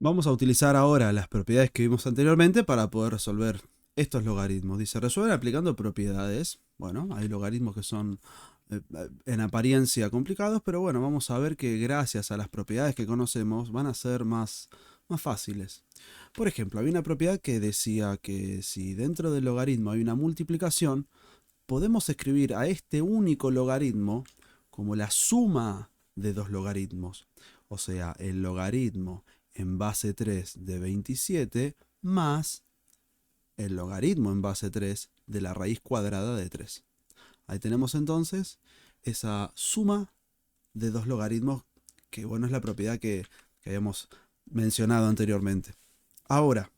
Vamos a utilizar ahora las propiedades que vimos anteriormente para poder resolver estos logaritmos. Dice, resuelven aplicando propiedades. Bueno, hay logaritmos que son en apariencia complicados, pero bueno, vamos a ver que gracias a las propiedades que conocemos van a ser más fáciles. Por ejemplo, había una propiedad que decía que si dentro del logaritmo hay una multiplicación, podemos escribir a este único logaritmo como la suma de dos logaritmos. O sea, el logaritmo en base 3 de 27 más el logaritmo en base 3 de la raíz cuadrada de 3. Ahí tenemos entonces esa suma de dos logaritmos que, bueno, es la propiedad que habíamos mencionado anteriormente. Ahora,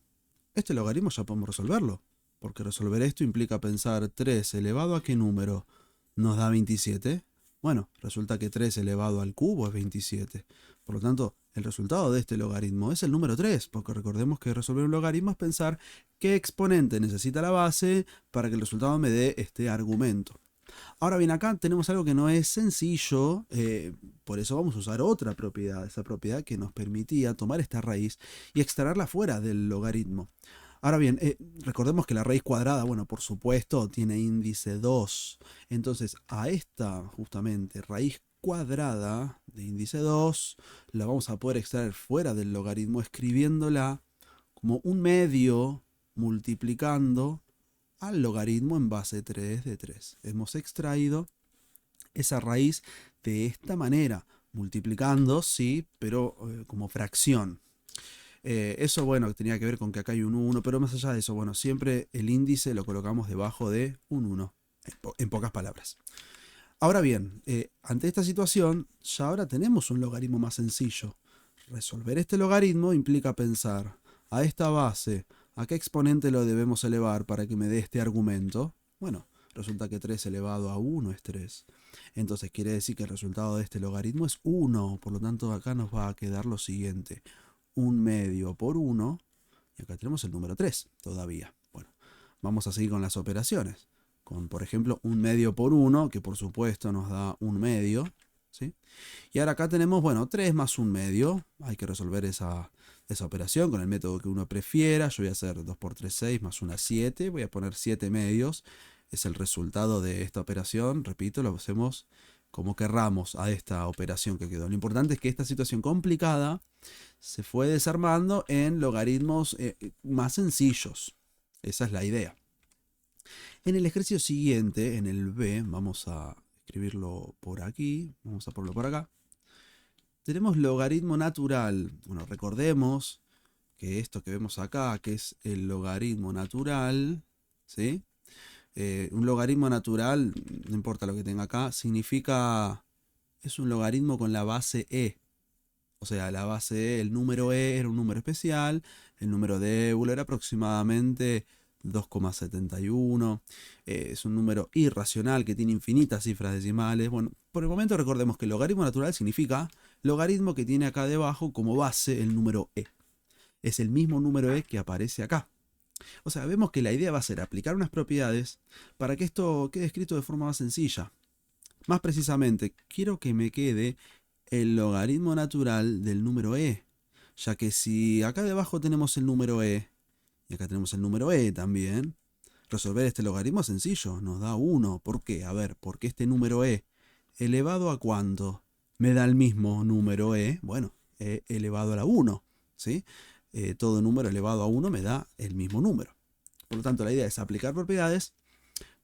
este logaritmo ya podemos resolverlo, porque resolver esto implica pensar 3 elevado a qué número nos da 27. Bueno, resulta que 3 elevado al cubo es 27. Por lo tanto, el resultado de este logaritmo es el número 3, porque recordemos que resolver un logaritmo es pensar qué exponente necesita la base para que el resultado me dé este argumento. Ahora bien, acá tenemos algo que no es sencillo, por eso vamos a usar otra propiedad, esa propiedad que nos permitía tomar esta raíz y extraerla fuera del logaritmo. Ahora bien, recordemos que la raíz cuadrada, bueno, por supuesto, tiene índice 2. Entonces, a esta, justamente, raíz cuadrada de índice 2, la vamos a poder extraer fuera del logaritmo escribiéndola como un medio multiplicando al logaritmo en base 3 de 3. Hemos extraído esa raíz de esta manera, multiplicando, sí, pero como fracción. Eso, bueno, tenía que ver con que acá hay un 1, pero más allá de eso, bueno, siempre el índice lo colocamos debajo de un 1, en pocas palabras. Ahora bien, ante esta situación, ya ahora tenemos un logaritmo más sencillo. Resolver este logaritmo implica pensar a esta base, ¿a qué exponente lo debemos elevar para que me dé este argumento? Bueno, resulta que 3 elevado a 1 es 3. Entonces quiere decir que el resultado de este logaritmo es 1. Por lo tanto, acá nos va a quedar lo siguiente. 1 medio por 1. Y acá tenemos el número 3 todavía. Bueno, vamos a seguir con las operaciones. Con, por ejemplo, 1 medio por 1, que por supuesto nos da 1 medio. ¿Sí? Y ahora acá tenemos, bueno, 3 más 1 medio. Hay que resolver esa operación con el método que uno prefiera. Yo voy a hacer 2 por 3, 6, más 1, 7. Voy a poner 7 medios. Es el resultado de esta operación. Repito, lo hacemos como querramos a esta operación que quedó. Lo importante es que esta situación complicada se fue desarmando en logaritmos más sencillos. Esa es la idea. En el ejercicio siguiente, en el B, vamos a escribirlo por aquí, vamos a ponerlo por acá. Tenemos logaritmo natural. Bueno, recordemos que esto que vemos acá, que es el logaritmo natural, ¿sí? Un logaritmo natural, no importa lo que tenga acá, significa, es un logaritmo con la base e. O sea, la base e, el número e era un número especial, el número de Euler era aproximadamente 2,71. Es un número irracional que tiene infinitas cifras decimales. Bueno, por el momento recordemos que el logaritmo natural significa logaritmo que tiene acá debajo como base el número e. Es el mismo número e que aparece acá. O sea, vemos que la idea va a ser aplicar unas propiedades para que esto quede escrito de forma más sencilla. Más precisamente, quiero que me quede el logaritmo natural del número e, ya que si acá debajo tenemos el número e y acá tenemos el número e también, resolver este logaritmo es sencillo, nos da 1. ¿Por qué? A ver, porque este número e elevado a cuánto me da el mismo número e, bueno, e elevado a la 1, ¿sí? Todo número elevado a 1 me da el mismo número. Por lo tanto, la idea es aplicar propiedades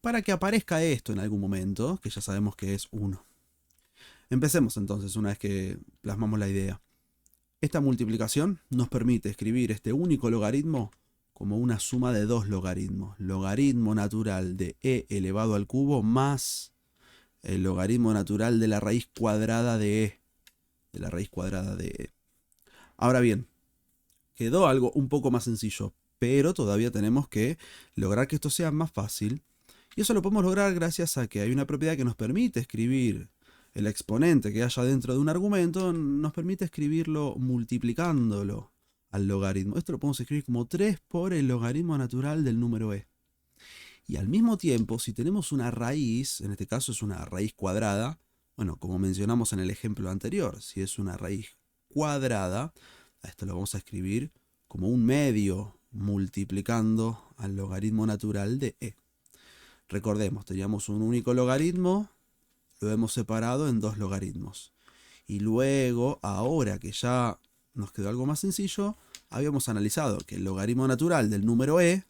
para que aparezca esto en algún momento, que ya sabemos que es 1. Empecemos entonces una vez que plasmamos la idea. Esta multiplicación nos permite escribir este único logaritmo como una suma de dos logaritmos. Logaritmo natural de e elevado al cubo más el logaritmo natural de la raíz cuadrada de e. De la raíz cuadrada de e. Ahora bien, quedó algo un poco más sencillo, pero todavía tenemos que lograr que esto sea más fácil. Y eso lo podemos lograr gracias a que hay una propiedad que nos permite escribir el exponente que haya dentro de un argumento, nos permite escribirlo multiplicándolo al logaritmo. Esto lo podemos escribir como 3 por el logaritmo natural del número e. Y al mismo tiempo, si tenemos una raíz, en este caso es una raíz cuadrada, bueno, como mencionamos en el ejemplo anterior, si es una raíz cuadrada, A esto lo vamos a escribir como un medio multiplicando al logaritmo natural de e. Recordemos, teníamos un único logaritmo, lo hemos separado en dos logaritmos. Y luego, ahora que ya nos quedó algo más sencillo, habíamos analizado que el logaritmo natural del número e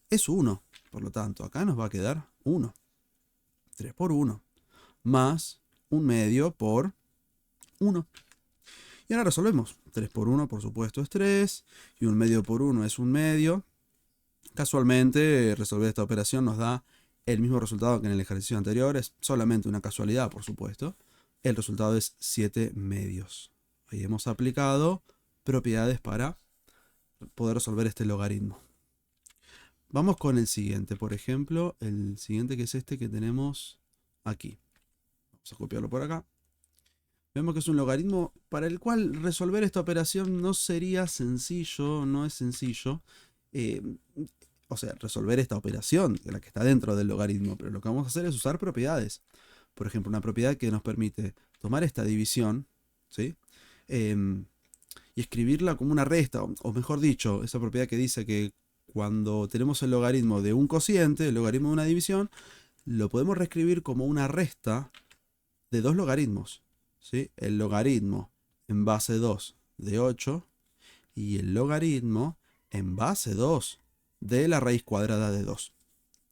es 1. Por lo tanto, acá nos va a quedar 1. 3 por 1. Más un medio por 1. Y ahora resolvemos. 3 por 1, por supuesto, es 3. Y un medio por 1 es un medio. Casualmente, resolver esta operación nos da el mismo resultado que en el ejercicio anterior. Es solamente una casualidad, por supuesto. El resultado es 7 medios. Ahí hemos aplicado propiedades para poder resolver este logaritmo. Vamos con el siguiente. Por ejemplo, el siguiente, que es este que tenemos aquí. Vamos a copiarlo por acá. Vemos que es un logaritmo para el cual resolver esta operación no sería sencillo, no es sencillo. O sea, resolver esta operación, la que está dentro del logaritmo, pero lo que vamos a hacer es usar propiedades. Por ejemplo, una propiedad que nos permite tomar esta división, ¿sí? Y escribirla como una resta, o mejor dicho, esa propiedad que dice que cuando tenemos el logaritmo de un cociente, el logaritmo de una división, lo podemos reescribir como una resta de dos logaritmos. ¿Sí? El logaritmo en base 2 de 8 y el logaritmo en base 2 de la raíz cuadrada de 2.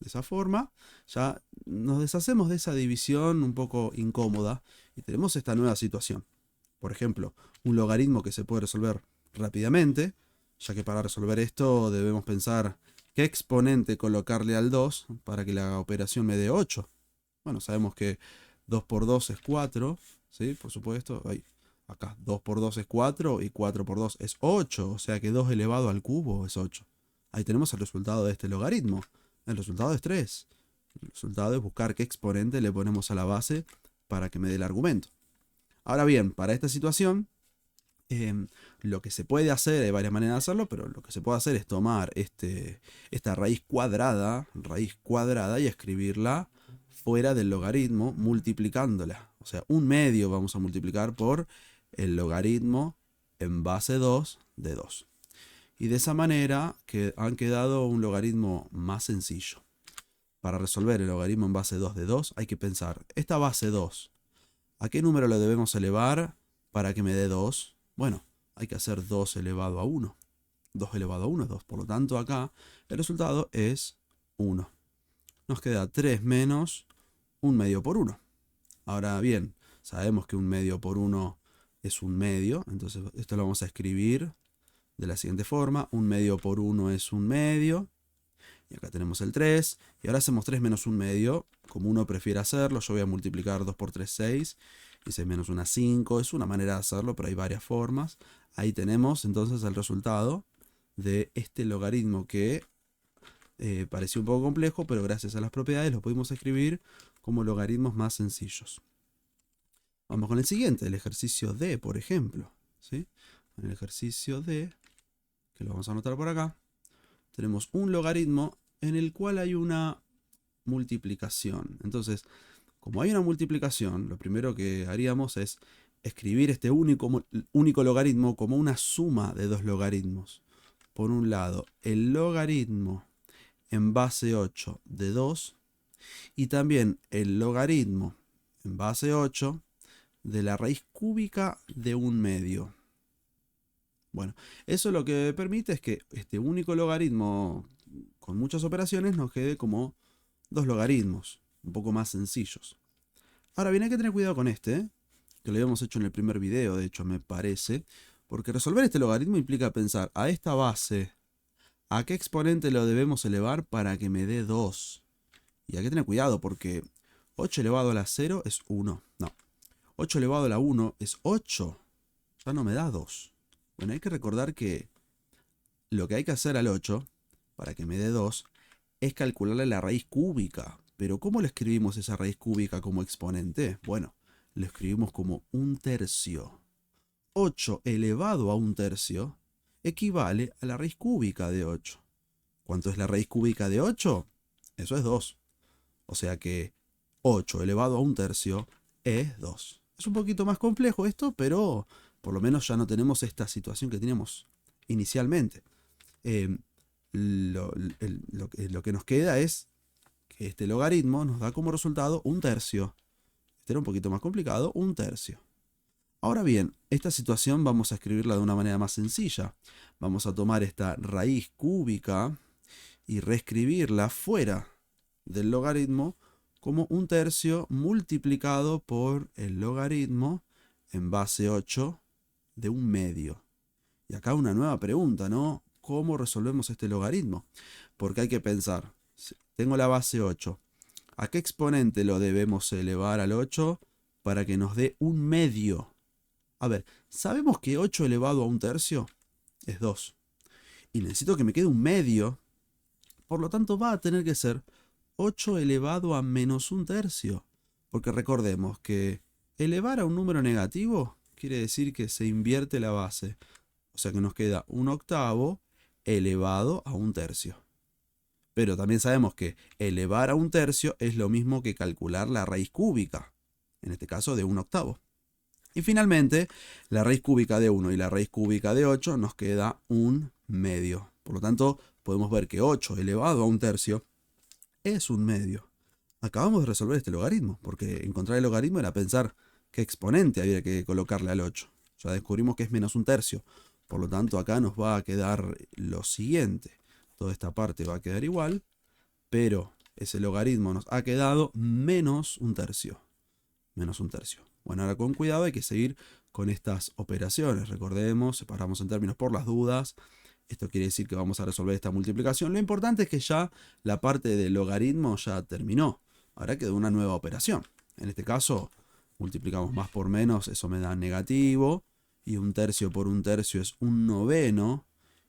De esa forma ya nos deshacemos de esa división un poco incómoda y tenemos esta nueva situación. Por ejemplo, un logaritmo que se puede resolver rápidamente, ya que para resolver esto debemos pensar qué exponente colocarle al 2 para que la operación me dé 8. Bueno, sabemos que 2 por 2 es 4, ¿sí? Por supuesto, ahí, acá 2 por 2 es 4 y 4 por 2 es 8, o sea que 2 elevado al cubo es 8. Ahí tenemos el resultado de este logaritmo. El resultado es 3. El resultado es buscar qué exponente le ponemos a la base para que me dé el argumento. Ahora bien, para esta situación, lo que se puede hacer, hay varias maneras de hacerlo, pero lo que se puede hacer es tomar esta raíz cuadrada y escribirla fuera del logaritmo multiplicándola. O sea, un medio vamos a multiplicar por el logaritmo en base 2 de 2. Y de esa manera que han quedado un logaritmo más sencillo. Para resolver el logaritmo en base 2 de 2 hay que pensar, esta base 2, ¿a qué número lo debemos elevar para que me dé 2? Bueno, hay que hacer 2 elevado a 1. 2 elevado a 1 es 2. Por lo tanto, acá el resultado es 1. Nos queda 3 menos un medio por 1. Ahora bien, sabemos que un medio por 1 es un medio. Entonces, esto lo vamos a escribir de la siguiente forma. Un medio por 1 es un medio. Y acá tenemos el 3. Y ahora hacemos 3 menos un medio. Como uno prefiere hacerlo, yo voy a multiplicar 2 por 3, 6. Y 6 menos 1, 5. Es una manera de hacerlo, pero hay varias formas. Ahí tenemos entonces el resultado de este logaritmo que pareció un poco complejo, pero gracias a las propiedades lo pudimos escribir como logaritmos más sencillos. Vamos con el siguiente, el ejercicio D, por ejemplo. ¿Sí? En el ejercicio D, que lo vamos a anotar por acá, tenemos un logaritmo en el cual hay una multiplicación. Entonces, como hay una multiplicación, lo primero que haríamos es escribir este único logaritmo como una suma de dos logaritmos. Por un lado, el logaritmo en base 8 de 2 y también el logaritmo en base 8 de la raíz cúbica de un medio. Bueno, eso lo que permite es que este único logaritmo con muchas operaciones nos quede como dos logaritmos, un poco más sencillos. Ahora bien, hay que tener cuidado con este, que lo habíamos hecho en el primer video, de hecho me parece, porque resolver este logaritmo implica pensar a esta base, ¿a qué exponente lo debemos elevar para que me dé 2? Y hay que tener cuidado porque 8 elevado a la 0 es 1. No, 8 elevado a la 1 es 8. Ya no me da 2. Bueno, hay que recordar que lo que hay que hacer al 8 para que me dé 2 es calcularle la raíz cúbica. Pero ¿cómo le escribimos esa raíz cúbica como exponente? Bueno, lo escribimos como un tercio. 8 elevado a un tercio equivale a la raíz cúbica de 8. ¿Cuánto es la raíz cúbica de 8? Eso es 2. O sea que 8 elevado a un tercio es 2. Es un poquito más complejo esto, pero por lo menos ya no tenemos esta situación que teníamos inicialmente. Eh, lo que nos queda es que este logaritmo nos da como resultado un tercio. Este era un poquito más complicado, un tercio. Ahora bien, esta situación vamos a escribirla de una manera más sencilla. Vamos a tomar esta raíz cúbica y reescribirla fuera del logaritmo como un tercio multiplicado por el logaritmo en base 8 de un medio. Y acá una nueva pregunta, ¿no? ¿Cómo resolvemos este logaritmo? Porque hay que pensar, tengo la base 8. ¿A qué exponente lo debemos elevar al 8 para que nos dé un medio? A ver, sabemos que 8 elevado a un tercio es 2. Y necesito que me quede un medio. Por lo tanto, va a tener que ser 8 elevado a menos un tercio. Porque recordemos que elevar a un número negativo quiere decir que se invierte la base. O sea que nos queda un octavo elevado a un tercio. Pero también sabemos que elevar a un tercio es lo mismo que calcular la raíz cúbica. En este caso de un octavo. Y finalmente, la raíz cúbica de 1 y la raíz cúbica de 8 nos queda un medio. Por lo tanto, podemos ver que 8 elevado a un tercio es un medio. Acabamos de resolver este logaritmo, porque encontrar el logaritmo era pensar qué exponente había que colocarle al 8. Ya descubrimos que es menos un tercio. Por lo tanto, acá nos va a quedar lo siguiente. Toda esta parte va a quedar igual, pero ese logaritmo nos ha quedado menos un tercio. Menos un tercio. Bueno, ahora con cuidado hay que seguir con estas operaciones. Recordemos, separamos en términos por las dudas. Esto quiere decir que vamos a resolver esta multiplicación. Lo importante es que ya la parte del logaritmo ya terminó. Ahora quedó una nueva operación. En este caso, multiplicamos más por menos, eso me da negativo. Y un tercio por un tercio es un noveno.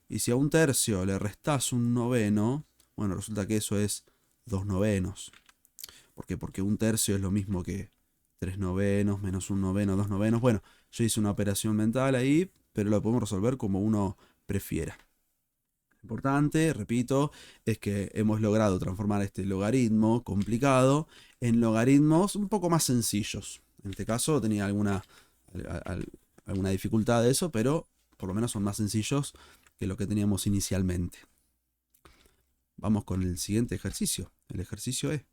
Y si a un tercio le restás un noveno, bueno, resulta que eso es 2 novenos. ¿Por qué? Porque un tercio es lo mismo que 3 novenos, menos un noveno, 2 novenos. Bueno, yo hice una operación mental ahí, pero lo podemos resolver como uno prefiera. Lo importante, repito, es que hemos logrado transformar este logaritmo complicado en logaritmos un poco más sencillos. En este caso tenía alguna dificultad de eso, pero por lo menos son más sencillos que lo que teníamos inicialmente. Vamos con el siguiente ejercicio. El ejercicio es,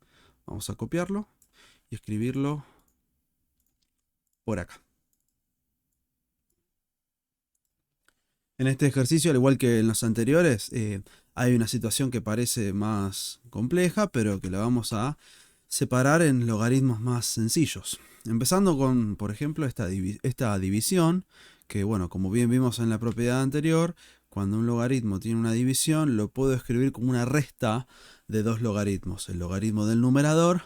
vamos a copiarlo y escribirlo por acá. En este ejercicio, al igual que en los anteriores, hay una situación que parece más compleja, pero que la vamos a separar en logaritmos más sencillos. Empezando con, por ejemplo, esta división, que bueno, como bien vimos en la propiedad anterior, cuando un logaritmo tiene una división, lo puedo escribir como una resta de dos logaritmos. El logaritmo del numerador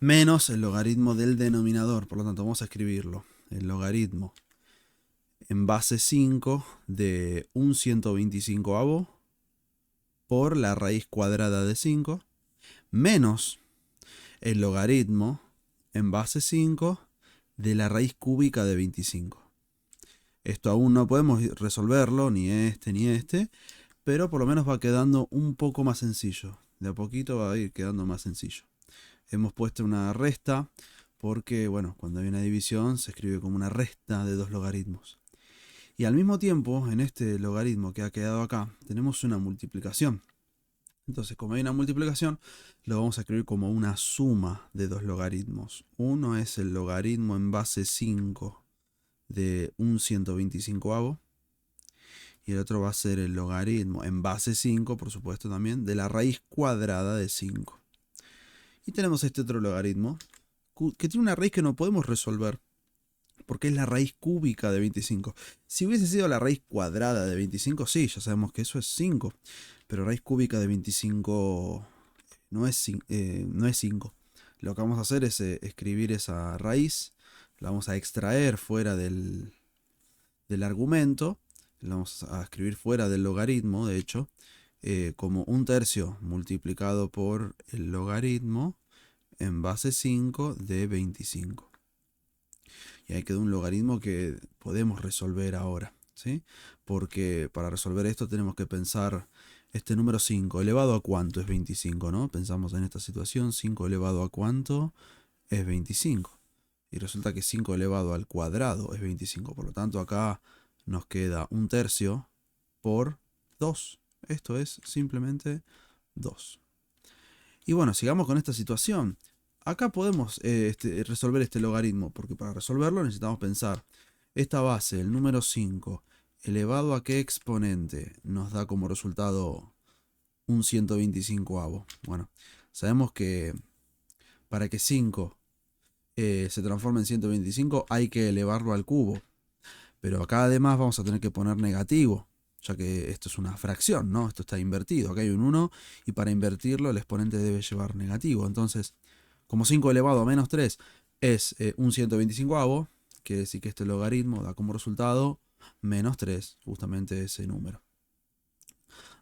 menos el logaritmo del denominador. Por lo tanto, vamos a escribirlo. El logaritmo en base 5 de un 125avo por la raíz cuadrada de 5 menos el logaritmo en base 5 de la raíz cúbica de 25. Esto aún no podemos resolverlo, ni este, pero por lo menos va quedando un poco más sencillo. De a poquito va a ir quedando más sencillo. Hemos puesto una resta porque, bueno, cuando hay una división se escribe como una resta de dos logaritmos. Y al mismo tiempo, en este logaritmo que ha quedado acá, tenemos una multiplicación. Entonces, como hay una multiplicación, lo vamos a escribir como una suma de dos logaritmos. Uno es el logaritmo en base 5 de un 125avo. Y el otro va a ser el logaritmo en base 5, por supuesto también, de la raíz cuadrada de 5. Y tenemos este otro logaritmo que tiene una raíz que no podemos resolver, porque es la raíz cúbica de 25. Si hubiese sido la raíz cuadrada de 25, sí, ya sabemos que eso es 5. Pero raíz cúbica de 25 no es 5. Lo que vamos a hacer es escribir esa raíz. La vamos a extraer fuera del argumento. La vamos a escribir fuera del logaritmo, de hecho, como un tercio multiplicado por el logaritmo en base 5 de 25. Y ahí quedó un logaritmo que podemos resolver ahora, ¿sí? Porque para resolver esto tenemos que pensar este número 5, ¿elevado a cuánto es 25, no? Pensamos en esta situación, 5 elevado a cuánto es 25. Y resulta que 5 elevado al cuadrado es 25. Por lo tanto, acá nos queda un tercio por 2. Esto es simplemente 2. Y bueno, sigamos con esta situación. Acá podemos resolver este logaritmo, porque para resolverlo necesitamos pensar esta base, el número 5, elevado a qué exponente nos da como resultado un 125avo. Bueno, sabemos que para que 5 se transforme en 125 hay que elevarlo al cubo. Pero acá además vamos a tener que poner negativo, ya que esto es una fracción, ¿no? Esto está invertido. Acá hay un 1 y para invertirlo el exponente debe llevar negativo. Entonces, como 5 elevado a menos 3 es un 125avo, quiere decir que este logaritmo da como resultado menos 3, justamente ese número.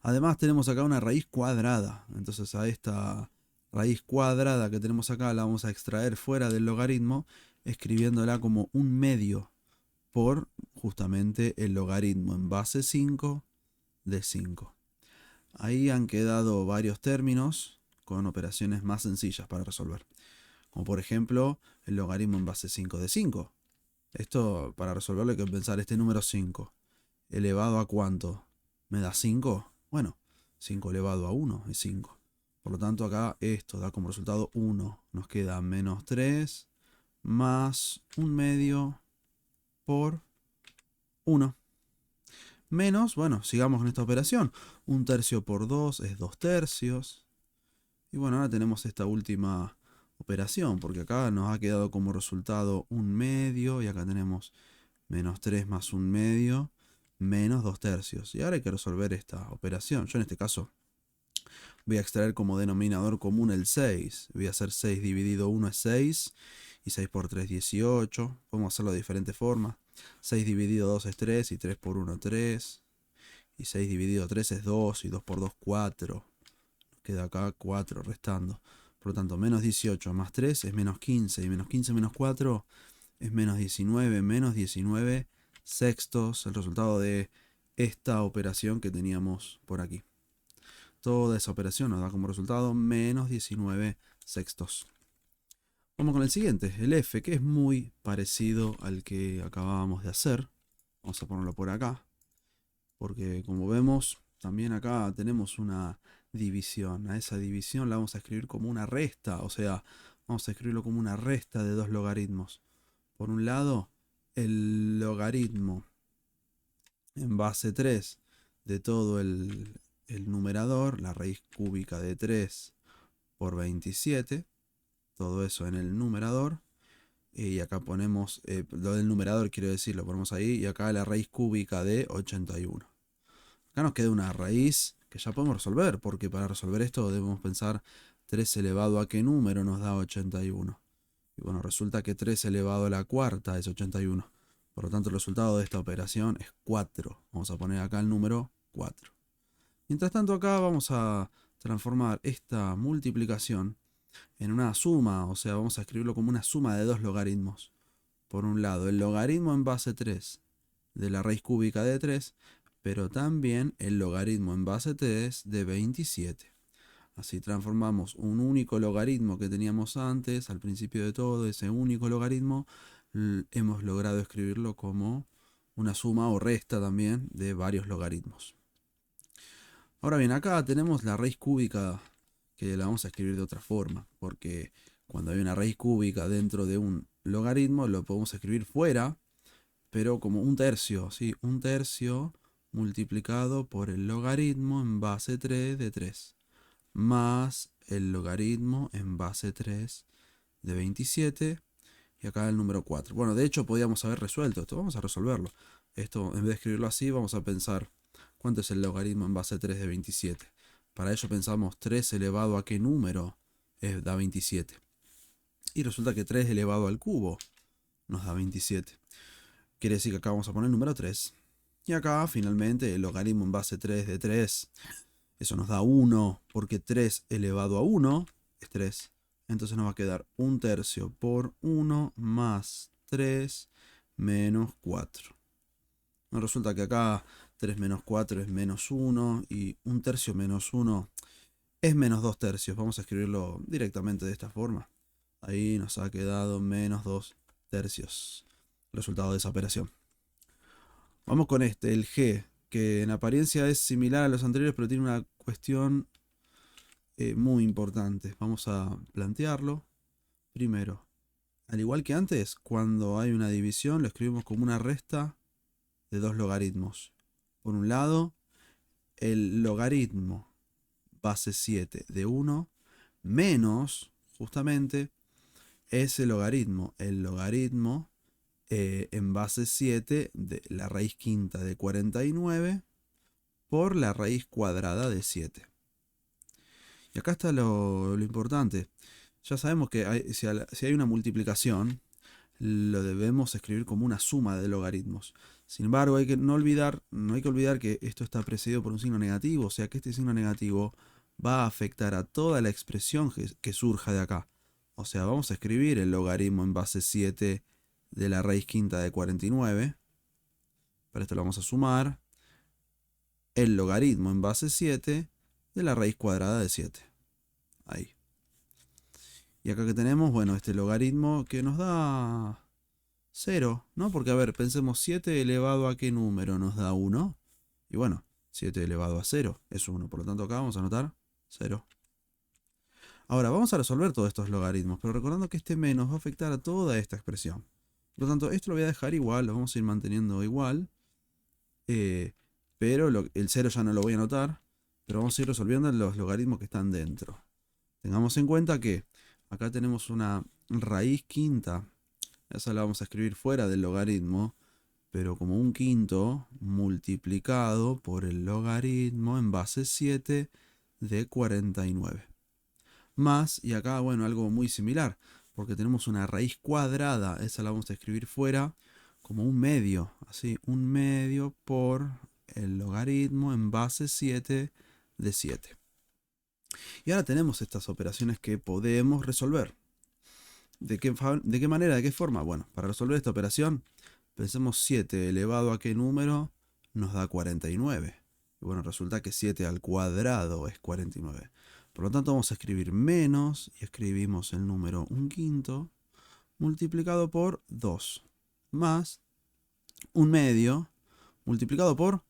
Además tenemos acá una raíz cuadrada. Entonces a esta raíz cuadrada que tenemos acá la vamos a extraer fuera del logaritmo, escribiéndola como un medio por justamente el logaritmo en base 5 de 5. Ahí han quedado varios términos con operaciones más sencillas para resolver. Como por ejemplo el logaritmo en base 5 de 5. Esto para resolverlo hay que pensar este número 5. ¿Elevado a cuánto? ¿Me da 5? Bueno, 5 elevado a 1 es 5. Por lo tanto acá esto da como resultado 1. Nos queda menos 3 más un medio por 1. Menos, bueno, sigamos con esta operación. Un tercio por 2 es 2 tercios. Y bueno, ahora tenemos esta última operación, porque acá nos ha quedado como resultado un medio, y acá tenemos menos 3 más un medio, menos 2 tercios. Y ahora hay que resolver esta operación. Yo en este caso voy a extraer como denominador común el 6. Voy a hacer 6 dividido 1 es 6, y 6 por 3 18. Podemos hacerlo de diferentes formas. 6 dividido 2 es 3, y 3 por 1 3. Y 6 dividido 3 es 2, y 2 por 2 4. Nos queda acá 4 restando. Por lo tanto, menos 18 más 3 es menos 15. Y menos 15 menos 4 es menos 19. Menos 19 sextos. El resultado de esta operación que teníamos por aquí. Toda esa operación nos da como resultado menos 19 sextos. Vamos con el siguiente, el f, que es muy parecido al que acabábamos de hacer. Vamos a ponerlo por acá, porque como vemos, también acá tenemos una división. A esa división la vamos a escribir como una resta, o sea, vamos a escribirlo como una resta de dos logaritmos. Por un lado, el logaritmo en base 3 de todo el numerador, la raíz cúbica de 3 por 27, todo eso en el numerador. Y acá ponemos, lo del numerador quiero decir, lo ponemos ahí, y acá la raíz cúbica de 81. Acá nos queda una raíz que ya podemos resolver, porque para resolver esto debemos pensar 3 elevado a qué número nos da 81. Y bueno, resulta que 3 elevado a la cuarta es 81. Por lo tanto, el resultado de esta operación es 4. Vamos a poner acá el número 4. Mientras tanto, acá vamos a transformar esta multiplicación en una suma, o sea, vamos a escribirlo como una suma de dos logaritmos. Por un lado, el logaritmo en base 3 de la raíz cúbica de 3, pero también el logaritmo en base 3 de 27. Así transformamos un único logaritmo que teníamos antes, al principio de todo, ese único logaritmo, hemos logrado escribirlo como una suma o resta también de varios logaritmos. Ahora bien, acá tenemos la raíz cúbica, que la vamos a escribir de otra forma, porque cuando hay una raíz cúbica dentro de un logaritmo, lo podemos escribir fuera, pero como un tercio, ¿sí? Un tercio multiplicado por el logaritmo en base 3 de 3, más el logaritmo en base 3 de 27, y acá el número 4. Bueno, de hecho podíamos haber resuelto esto, vamos a resolverlo. Esto, en vez de escribirlo así, vamos a pensar cuánto es el logaritmo en base 3 de 27. Para ello pensamos 3 elevado a qué número da 27. Y resulta que 3 elevado al cubo nos da 27. Quiere decir que acá vamos a poner el número 3. Y acá finalmente el logaritmo en base 3 de 3, eso nos da 1, porque 3 elevado a 1 es 3. Entonces nos va a quedar un tercio por 1 más 3 menos 4. Nos resulta que acá 3 menos 4 es menos 1, y un tercio menos 1 es menos 2 tercios. Vamos a escribirlo directamente de esta forma. Ahí nos ha quedado menos 2 tercios. Resultado de esa operación. Vamos con este, el g, que en apariencia es similar a los anteriores, pero tiene una cuestión muy importante. Vamos a plantearlo. Primero, al igual que antes, cuando hay una división, lo escribimos como una resta de dos logaritmos. Por un lado, el logaritmo base 7 de 1 menos, justamente, ese logaritmo, el logaritmo en base 7 de la raíz quinta de 49 por la raíz cuadrada de 7. Y acá está lo importante. Ya sabemos que si hay una multiplicación, lo debemos escribir como una suma de logaritmos. Sin embargo, no hay que olvidar que esto está precedido por un signo negativo, o sea que este signo negativo va a afectar a toda la expresión que surja de acá. O sea, vamos a escribir el logaritmo en base 7 de la raíz quinta de 49. Para esto lo vamos a sumar. El logaritmo en base 7 de la raíz cuadrada de 7. Ahí. Y acá que tenemos, bueno, este logaritmo que nos da 0, ¿no? Porque, a ver, pensemos 7 elevado a qué número nos da 1. Y bueno, 7 elevado a 0 es 1. Por lo tanto, acá vamos a anotar 0. Ahora, vamos a resolver todos estos logaritmos, pero recordando que este menos va a afectar a toda esta expresión. Por lo tanto, esto lo voy a dejar igual, lo vamos a ir manteniendo igual. Pero el 0 ya no lo voy a anotar, pero vamos a ir resolviendo los logaritmos que están dentro. Tengamos en cuenta que acá tenemos una raíz quinta. Esa la vamos a escribir fuera del logaritmo, pero como un quinto multiplicado por el logaritmo en base 7 de 49. Más, y acá, bueno, algo muy similar, porque tenemos una raíz cuadrada. Esa la vamos a escribir fuera como un medio, así, un medio por el logaritmo en base 7 de 7. Y ahora tenemos estas operaciones que podemos resolver. ¿De qué manera? ¿De qué forma? Bueno, para resolver esta operación, pensemos 7 elevado a qué número nos da 49. Y bueno, resulta que 7 al cuadrado es 49. Por lo tanto, vamos a escribir menos, y escribimos el número 1/5, multiplicado por 2, más un medio, multiplicado por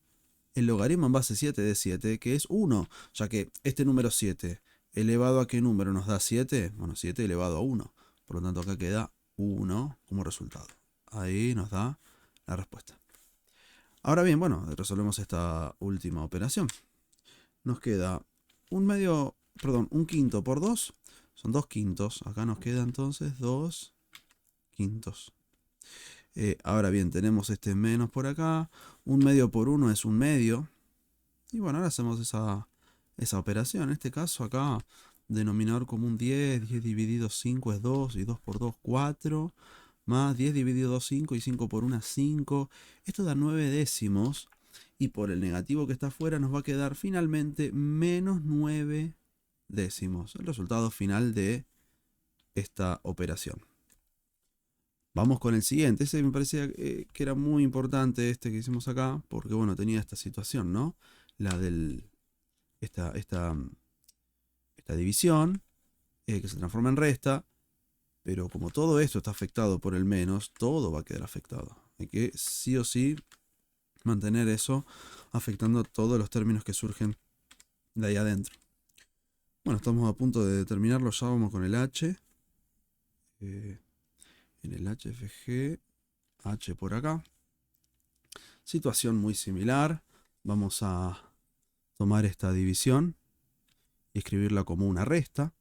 el logaritmo en base 7 de 7, que es 1, ya que este número 7, elevado a qué número nos da 7, bueno, 7 elevado a 1. Por lo tanto, acá queda 1 como resultado. Ahí nos da la respuesta. Ahora bien, bueno, resolvemos esta última operación. Nos queda un quinto por 2, son 2 quintos. Acá nos queda entonces 2 quintos. Ahora bien, tenemos este menos por acá. Un medio por 1 es un medio. Y bueno, ahora hacemos esa operación. En este caso acá, denominador común 10. 10 dividido 5 es 2. Y 2 por 2, 4. Más 10 dividido 2, 5. Y 5 por 1, 5. Esto da 9 décimos. Y por el negativo que está afuera nos va a quedar finalmente menos 9 décimos. El resultado final de esta operación. Vamos con el siguiente. Ese me parecía que era muy importante este que hicimos acá, porque bueno, tenía esta situación, ¿no? La del esta división que se transforma en resta, pero como todo esto está afectado por el menos, todo va a quedar afectado. Hay que sí o sí mantener eso afectando todos los términos que surgen de ahí adentro. Bueno, estamos a punto de terminarlo, ya vamos con el H. En el HFG, H por acá. Situación muy similar. Vamos a tomar esta división y escribirla como una resta.